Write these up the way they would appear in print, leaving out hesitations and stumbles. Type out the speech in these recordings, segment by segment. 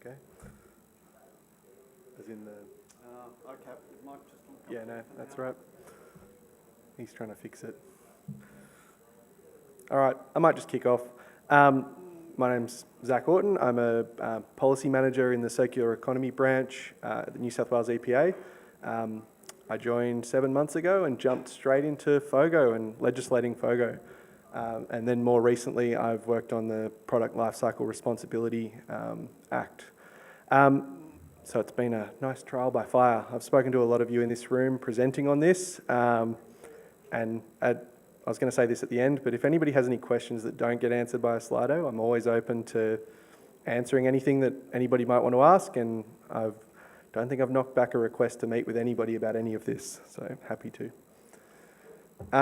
okay? As in the... Okay, it might just look Yeah, no, that's right. He's trying to fix it. All right, I might just kick off. My name's Zach Auton. I'm a policy manager in the Circular Economy branch at the New South Wales EPA. I joined 7 months ago and jumped straight into FOGO and legislating FOGO. And then more recently, I've worked on the Product Lifecycle Responsibility Act. So it's been a nice trial by fire. I've spoken to a lot of you in this room presenting on this. I was going to say this at the end, but if anybody has any questions that don't get answered by a Slido, I'm always open to answering anything that anybody might want to ask, and I don't think I've knocked back a request to meet with anybody about any of this, so happy to.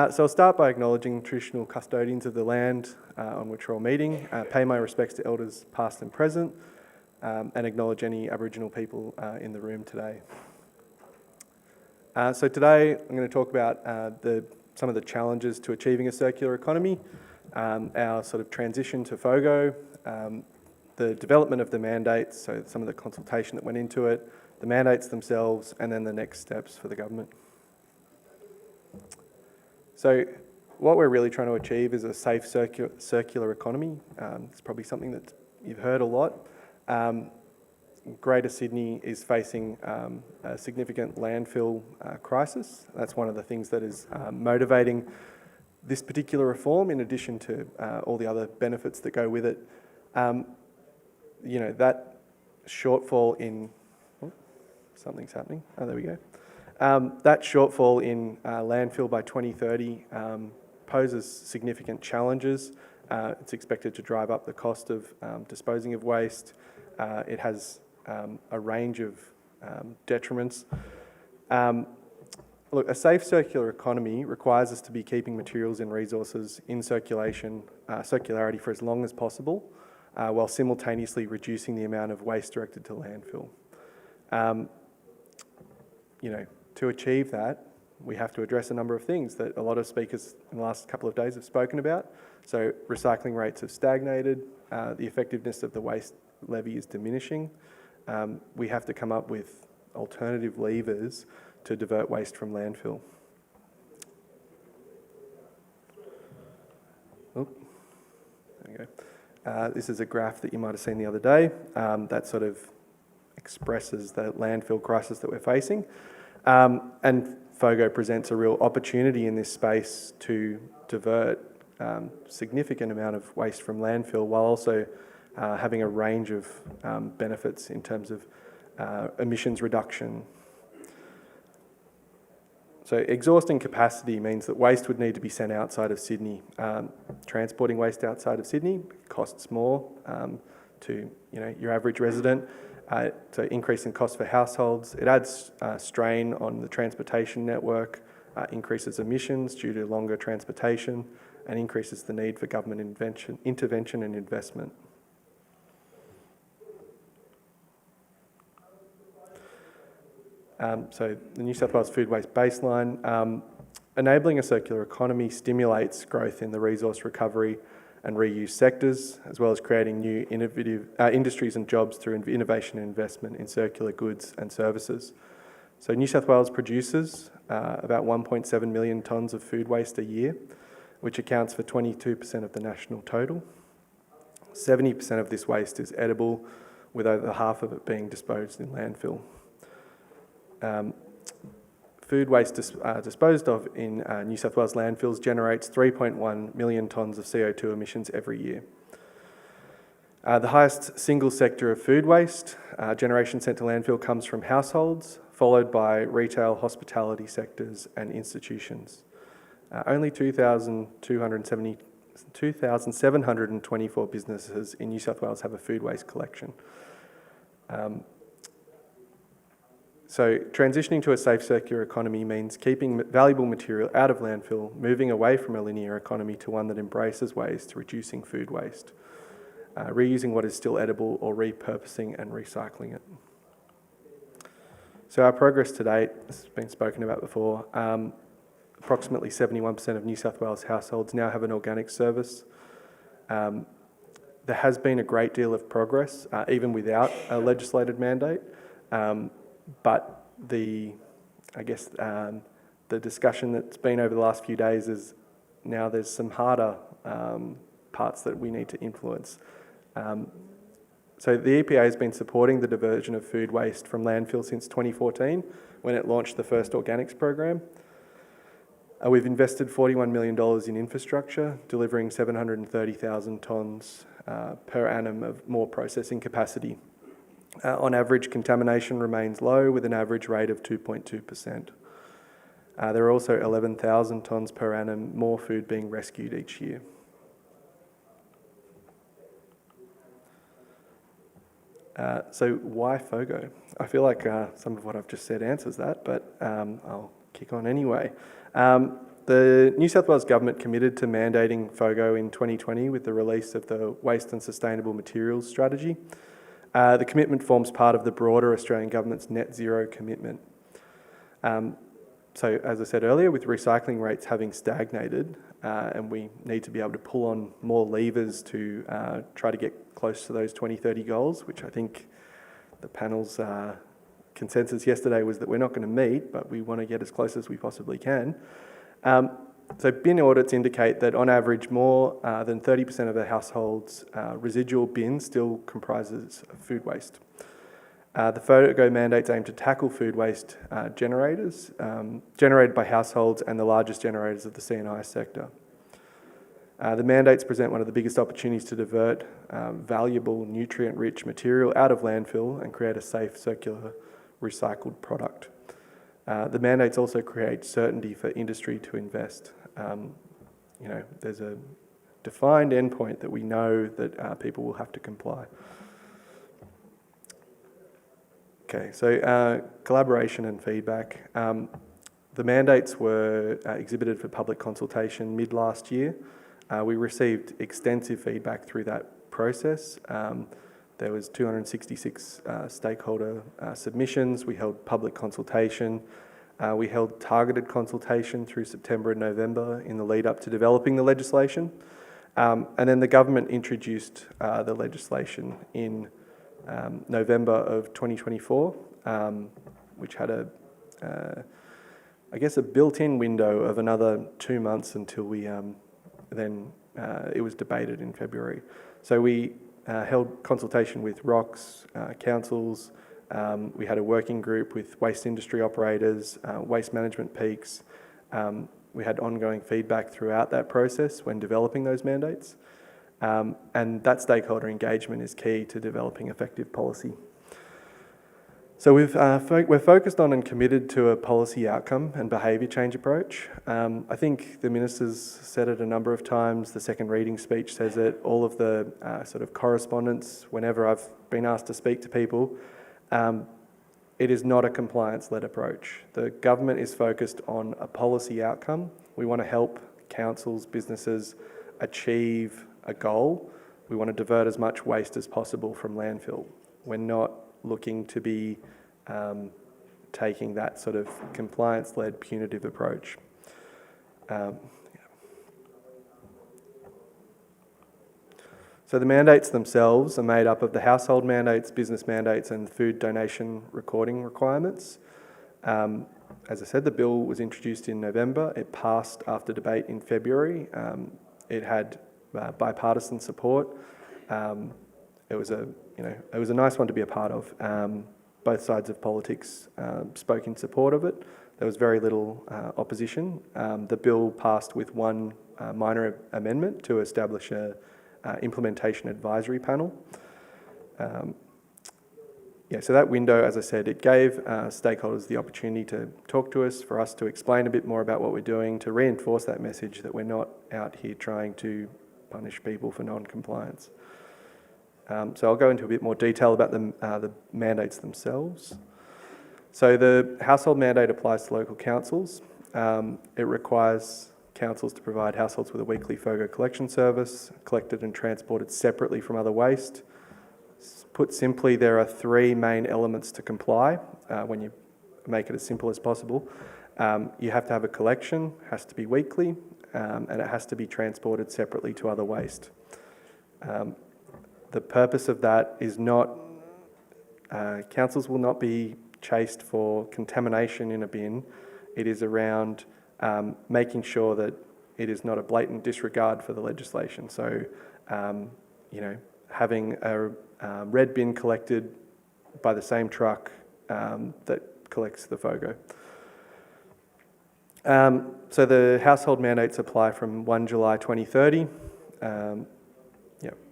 So I'll start by acknowledging traditional custodians of the land on which we're all meeting, pay my respects to elders past and present, and acknowledge any Aboriginal people in the room today. So today I'm going to talk about some of the challenges to achieving a circular economy, our sort of transition to FOGO, the development of the mandates, so some of the consultation that went into it, the mandates themselves, and then the next steps for the government. So what we're really trying to achieve is a safe circular economy. It's probably something that you've heard a lot. Greater Sydney is facing a significant landfill crisis. That's one of the things that is motivating this particular reform, in addition to all the other benefits that go with it. That shortfall in... Oh, something's happening. Oh, there we go. That shortfall in landfill by 2030 poses significant challenges. It's expected to drive up the cost of disposing of waste. It has a range of detriments. Look, a safe circular economy requires us to be keeping materials and resources in circularity for as long as possible, while simultaneously reducing the amount of waste directed to landfill. To achieve that, we have to address a number of things that a lot of speakers in the last couple of days have spoken about. So recycling rates have stagnated, the effectiveness of the waste levy is diminishing. We have to come up with alternative levers to divert waste from landfill. Oh, there we go. This is a graph that you might have seen the other day that sort of expresses the landfill crisis that we're facing. And FOGO presents a real opportunity in this space to divert significant amount of waste from landfill, while also having a range of benefits in terms of emissions reduction. So exhausting capacity means that waste would need to be sent outside of Sydney. Transporting waste outside of Sydney costs more to your average resident. So increasing costs for households. It adds strain on the transportation network, increases emissions due to longer transportation, and increases the need for government intervention and investment. So the New South Wales Food Waste Baseline, enabling a circular economy stimulates growth in the resource recovery and reuse sectors, as well as creating new innovative industries and jobs through innovation and investment in circular goods and services. So New South Wales produces about 1.7 million tonnes of food waste a year, which accounts for 22% of the national total. 70% of this waste is edible, with over half of it being disposed in landfill. Food waste disposed of in New South Wales landfills generates 3.1 million tonnes of CO2 emissions every year. The highest single sector of food waste generation sent to landfill comes from households, followed by retail, hospitality sectors and institutions. Only 2,724 businesses in New South Wales have a food waste collection. So transitioning to a safe circular economy means keeping valuable material out of landfill, moving away from a linear economy to one that embraces waste, reducing food waste, reusing what is still edible, or repurposing and recycling it. So our progress to date, this has been spoken about before, approximately 71% of New South Wales households now have an organic service. there has been a great deal of progress, even without a legislated mandate, but the discussion that's been over the last few days is now there's some harder parts that we need to influence. So the EPA has been supporting the diversion of food waste from landfill since 2014, when it launched the first organics program. We've invested $41 million in infrastructure, delivering 730,000 tonnes per annum of more processing capacity. On average, contamination remains low, with an average rate of 2.2%. There are also 11,000 tonnes per annum more food being rescued each year. So why FOGO? I feel like some of what I've just said answers that, but I'll kick on anyway. The New South Wales Government committed to mandating FOGO in 2020 with the release of the Waste and Sustainable Materials Strategy. The commitment forms part of the broader Australian Government's net zero commitment. So as I said earlier, with recycling rates having stagnated, and we need to be able to pull on more levers to try to get close to those 2030 goals, which I think the panel's consensus yesterday was that we're not going to meet, but we want to get as close as we possibly can. So bin audits indicate that on average more than 30% of a household's residual bin still comprises of food waste. The FOGO mandates aim to tackle food waste generated by households and the largest generators of the C&I sector. The mandates present one of the biggest opportunities to divert valuable, nutrient-rich material out of landfill and create a safe, circular, recycled product. The mandates also create certainty for industry to invest. There's a defined endpoint that we know that people will have to comply. Okay, so collaboration and feedback. The mandates were exhibited for public consultation mid-last year. We received extensive feedback through that process. There was 266 stakeholder submissions. We held public consultation. We held targeted consultation through September and November in the lead up to developing the legislation. And then the government introduced the legislation in November of 2024, which had a built-in window of another 2 months until we it was debated in February. So we held consultation with ROCs, councils. We had a working group with waste industry operators, waste management peaks. We had ongoing feedback throughout that process when developing those mandates. And that stakeholder engagement is key to developing effective policy. So we're focused on and committed to a policy outcome and behaviour change approach. I think the Minister's said it a number of times, the second reading speech says it, all of the sort of correspondence, whenever I've been asked to speak to people, it is not a compliance-led approach. The government is focused on a policy outcome. We want to help councils, businesses achieve a goal. We want to divert as much waste as possible from landfill. We're not looking to be taking that sort of compliance-led punitive approach. So the mandates themselves are made up of the household mandates, business mandates, and food donation recording requirements. As I said, the bill was introduced in November. It passed after debate in February. It had bipartisan support. It was a nice one to be a part of. Both sides of politics spoke in support of it. There was very little opposition. The bill passed with one minor amendment to establish a implementation advisory panel. So that window, as I said, it gave stakeholders the opportunity to talk to us, for us to explain a bit more about what we're doing, to reinforce that message that we're not out here trying to punish people for non-compliance. So I'll go into a bit more detail about the mandates themselves. So the household mandate applies to local councils. It requires councils to provide households with a weekly FOGO collection service, collected and transported separately from other waste. Put simply, there are three main elements to comply when you make it as simple as possible. You have to have a collection, has to be weekly, and it has to be transported separately to other waste. The purpose of that is not, councils will not be chased for contamination in a bin. It is around making sure that it is not a blatant disregard for the legislation. So, having a red bin collected by the same truck that collects the FOGO. So the household mandates apply from 1 July 2030.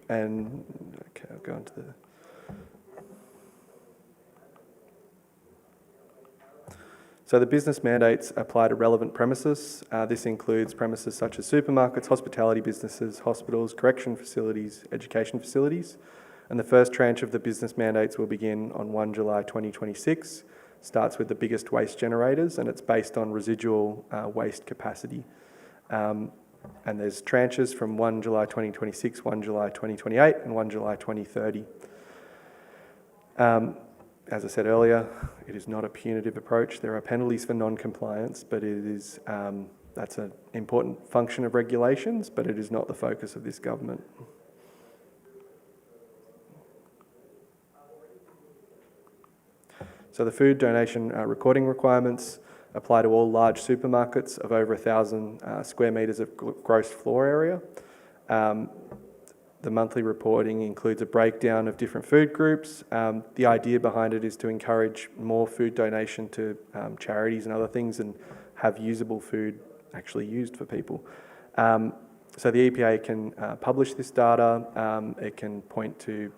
And okay, I'll go on to the... So the business mandates apply to relevant premises. This includes premises such as supermarkets, hospitality businesses, hospitals, correction facilities, education facilities. And the first tranche of the business mandates will begin on 1 July 2026. Starts with the biggest waste generators, and it's based on residual waste capacity. And there's tranches from 1 July 2026, 1 July 2028, and 1 July 2030. As I said earlier, it is not a punitive approach. There are penalties for non-compliance, but it is that's an important function of regulations, but it is not the focus of this government. So the food donation recording requirements apply to all large supermarkets of over 1,000 square metres of gross floor area. The monthly reporting includes a breakdown of different food groups. The idea behind it is to encourage more food donation to charities and other things and have usable food actually used for people. So the EPA can publish this data. It can point to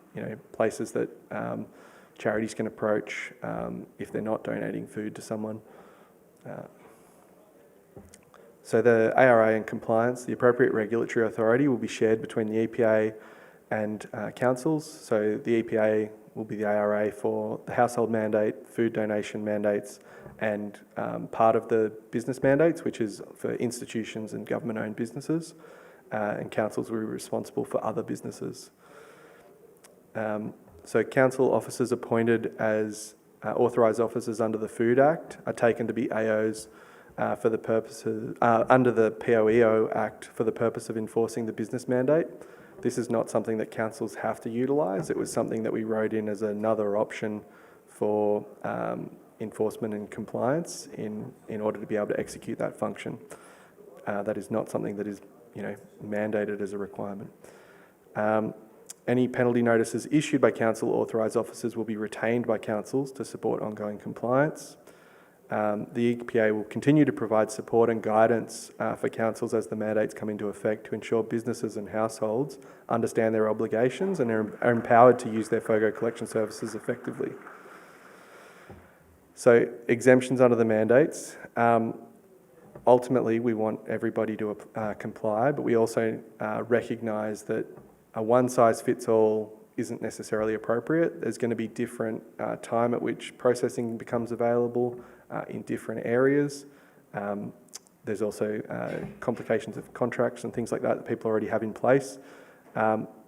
places that charities can approach if they're not donating food to someone. So the ARA and compliance, the appropriate regulatory authority will be shared between the EPA and councils. So the EPA will be the ARA for the household mandate, food donation mandates, and part of the business mandates, which is for institutions and government-owned businesses, and councils will be responsible for other businesses. So council officers appointed as authorised officers under the Food Act are taken to be AOs for the purposes under the POEO Act for the purpose of enforcing the business mandate. This is not something that councils have to utilise. It was something that we wrote in as another option for enforcement and compliance in order to be able to execute that function. That is not something that is mandated as a requirement. Any penalty notices issued by council authorised officers will be retained by councils to support ongoing compliance. The EPA will continue to provide support and guidance for councils as the mandates come into effect to ensure businesses and households understand their obligations and are empowered to use their FOGO collection services effectively. So exemptions under the mandates. Ultimately, we want everybody to comply, but we also recognise that a one-size-fits-all isn't necessarily appropriate. There's going to be different time at which processing becomes available in different areas. There's also complications of contracts and things like that people already have in place.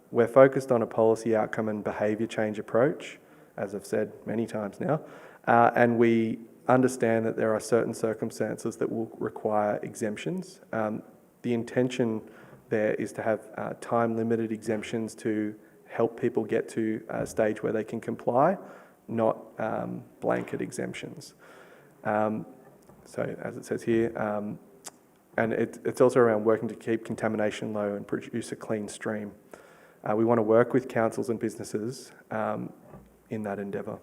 We're focused on a policy outcome and behaviour change approach, as I've said many times now, and we understand that there are certain circumstances that will require exemptions. The intention there is to have time-limited exemptions to help people get to a stage where they can comply, not blanket exemptions. So as it says here, and it's also around working to keep contamination low and produce a clean stream. We want to work with councils and businesses in that endeavour.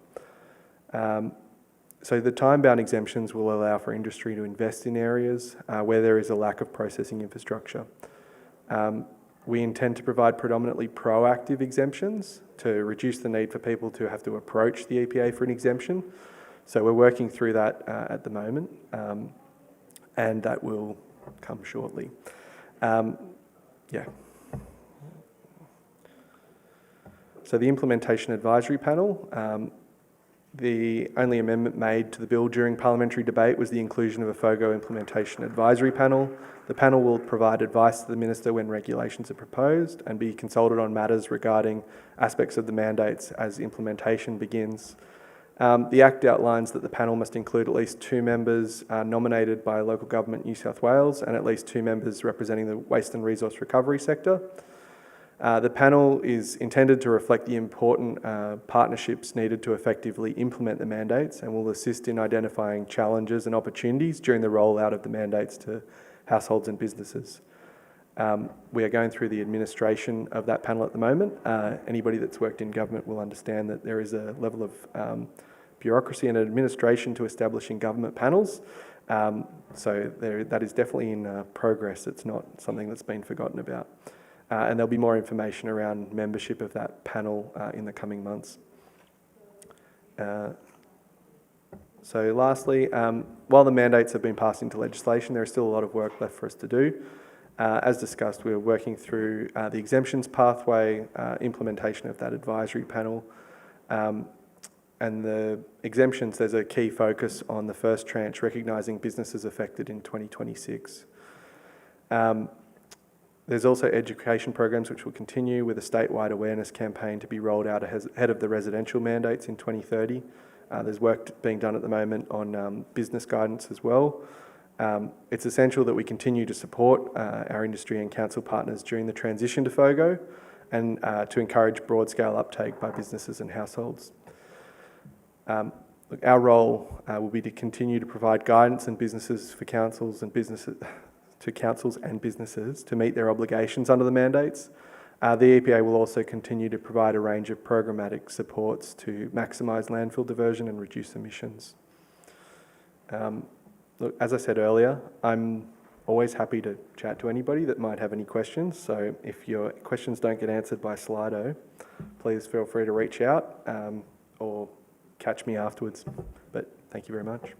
So the time-bound exemptions will allow for industry to invest in areas where there is a lack of processing infrastructure. We intend to provide predominantly proactive exemptions to reduce the need for people to have to approach the EPA for an exemption. So we're working through that at the moment, and that will come shortly. So the Implementation Advisory Panel, the only amendment made to the bill during parliamentary debate was the inclusion of a FOGO Implementation Advisory Panel. The panel will provide advice to the Minister when regulations are proposed and be consulted on matters regarding aspects of the mandates as implementation begins. The Act outlines that the panel must include at least 2 members nominated by local government New South Wales and at least 2 members representing the waste and resource recovery sector. The panel is intended to reflect the important partnerships needed to effectively implement the mandates and will assist in identifying challenges and opportunities during the rollout of the mandates to households and businesses. We are going through the administration of that panel at the moment. Anybody that's worked in government will understand that there is a level of bureaucracy and administration to establishing government panels. So that is definitely in progress. It's not something that's been forgotten about. And there'll be more information around membership of that panel in the coming months. So lastly, while the mandates have been passed into legislation, there is still a lot of work left for us to do. As discussed, we're working through the exemptions pathway, implementation of that advisory panel, and the exemptions, there's a key focus on the first tranche, recognising businesses affected in 2026. There's also education programs which will continue with a statewide awareness campaign to be rolled out ahead of the residential mandates in 2030. There's work being done at the moment on business guidance as well. It's essential that we continue to support our industry and council partners during the transition to FOGO and to encourage broad-scale uptake by businesses and households. Our role will be to continue to provide guidance and businesses for councils and businesses to meet their obligations under the mandates. The EPA will also continue to provide a range of programmatic supports to maximise landfill diversion and reduce emissions. Look, as I said earlier, I'm always happy to chat to anybody that might have any questions. So if your questions don't get answered by Slido, please feel free to reach out or catch me afterwards. But thank you very much.